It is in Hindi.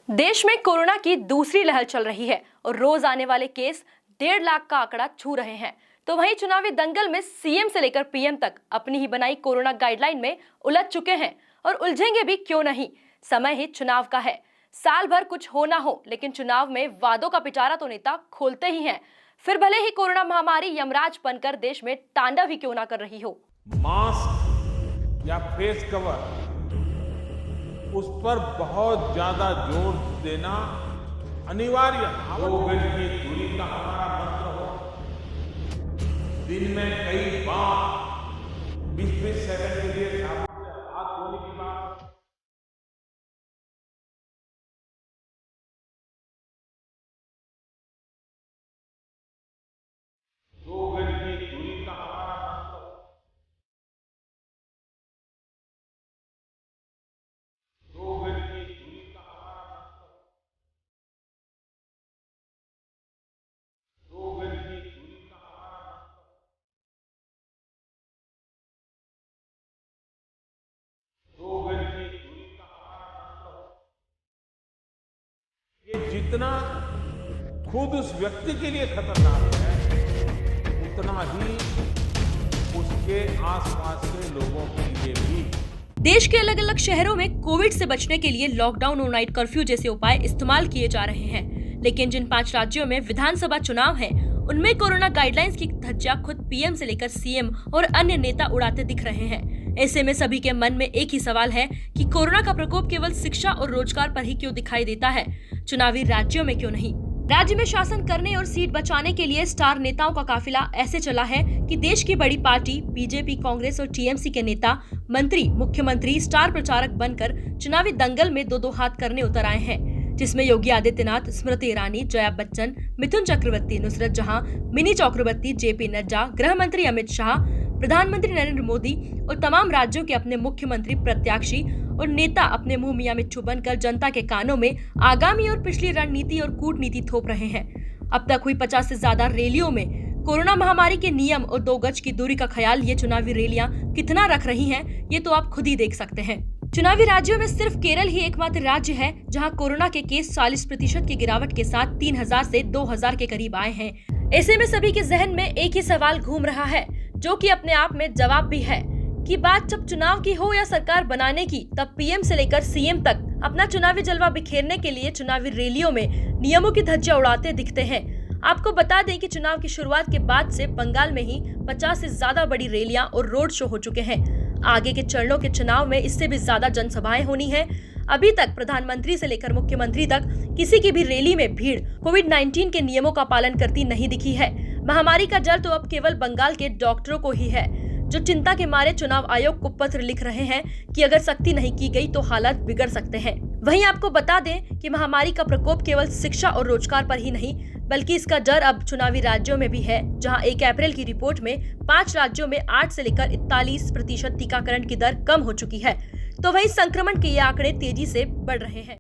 देश में कोरोना की दूसरी लहर चल रही है और रोज आने वाले केस 1.5 लाख का आंकड़ा छू रहे हैं। तो वहीं चुनावी दंगल में सीएम से लेकर पीएम तक अपनी ही बनाई कोरोना गाइडलाइन में उलझ चुके हैं और उलझेंगे भी क्यों नहीं। समय ही चुनाव का है, साल भर कुछ हो ना हो, लेकिन चुनाव में वादों का पिटारा तो नेता खोलते ही हैं। फिर भले ही कोरोना महामारी यमराज बनकर देश में तांडव ही क्यों ना कर रही हो। मास्क या फेस कवर, उस पर बहुत ज्यादा जोर देना अनिवार्य है। 2 गज की दूरी का हमारा मंत्र हो। दिन में कई बार 20-20 सेकंड के लिए साबुन से हाथ धोने की बात। दो गज की दूरी का हमारा मंत्र हो। 2 गज की दूरी का हमारा मंत्र हो। 2 गज की दूरी का हमारा मंत्र हो। 2 गज की दूरी का हमारा मंत्र हो। ये जितना खुद उस व्यक्ति के लिए खतरनाक है, उतना ही उसके आसपास के लोगों के लिए भी। देश के अलग अलग शहरों में कोविड से बचने के लिए लॉकडाउन और नाइट कर्फ्यू जैसे उपाय इस्तेमाल किए जा रहे हैं, लेकिन जिन 5 राज्यों में विधानसभा चुनाव है, उनमें कोरोना गाइडलाइंस की धज्जियां खुद पीएम से लेकर सीएम और अन्य नेता उड़ाते दिख रहे हैं। ऐसे में सभी के मन में एक ही सवाल है कि कोरोना का प्रकोप केवल शिक्षा और रोजगार पर ही क्यों दिखाई देता है, चुनावी राज्यों में क्यों नहीं। राज्य में शासन करने और सीट बचाने के लिए स्टार नेताओं का काफिला ऐसे चला है कि देश की बड़ी पार्टी बीजेपी, कांग्रेस और टीएमसी के नेता, मंत्री, मुख्यमंत्री स्टार प्रचारक बनकर चुनावी दंगल में 2-2 हाथ करने उतर आए हैं, जिसमें योगी आदित्यनाथ, स्मृति ईरानी, जया बच्चन, मिथुन चक्रवर्ती, नुसरत जहां, मिनी चक्रवर्ती, जेपी नड्डा, गृह मंत्री अमित शाह, प्रधानमंत्री नरेंद्र मोदी और तमाम राज्यों के अपने मुख्यमंत्री, प्रत्याशी और नेता अपने मुंह मियां मिट्ठू बनकर जनता के कानों में आगामी और पिछली रणनीति और कूटनीति थोप रहे हैं। अब तक हुई 50 से ज्यादा रैलियों में कोरोना महामारी के नियम और 2 गज की दूरी का ख्याल ये चुनावी रैलियां कितना रख रही हैं, ये तो आप खुद ही देख सकते हैं। चुनावी राज्यों में सिर्फ केरल ही एकमात्र राज्य है जहां कोरोना के केस 40% की गिरावट के साथ 3000 से 2000 के करीब आए हैं। ऐसे में सभी के जहन में एक ही सवाल घूम रहा है, जो कि अपने आप में जवाब भी है कि बात जब चुनाव की हो या सरकार बनाने की, तब पीएम से लेकर सीएम तक अपना चुनावी जलवा बिखेरने के लिए चुनावी रैलियों में नियमों की धज्जियां उड़ाते दिखते हैं। आपको बता दें कि चुनाव की शुरुआत के बाद से बंगाल में ही 50 से ज्यादा बड़ी रैलियां और रोड शो हो चुके हैं। आगे के चरणों के चुनाव में इससे भी ज्यादा जनसभाएं होनी है। अभी तक प्रधानमंत्री से लेकर मुख्यमंत्री तक किसी की भी रैली में भीड़ कोविड-19 के नियमों का पालन करती नहीं दिखी है। महामारी का डर तो अब केवल बंगाल के डॉक्टरों को ही है, जो चिंता के मारे चुनाव आयोग को पत्र लिख रहे हैं कि अगर सख्ती नहीं की गई तो हालात बिगड़ सकते हैं। वहीं आपको बता दें कि महामारी का प्रकोप केवल शिक्षा और रोजगार पर ही नहीं, बल्कि इसका डर अब चुनावी राज्यों में भी है, जहां 1 अप्रैल की रिपोर्ट में 5 राज्यों में 8 से लेकर 41% टीकाकरण की दर कम हो चुकी है। तो वहीं संक्रमण के ये आंकड़े तेजी से बढ़ रहे हैं।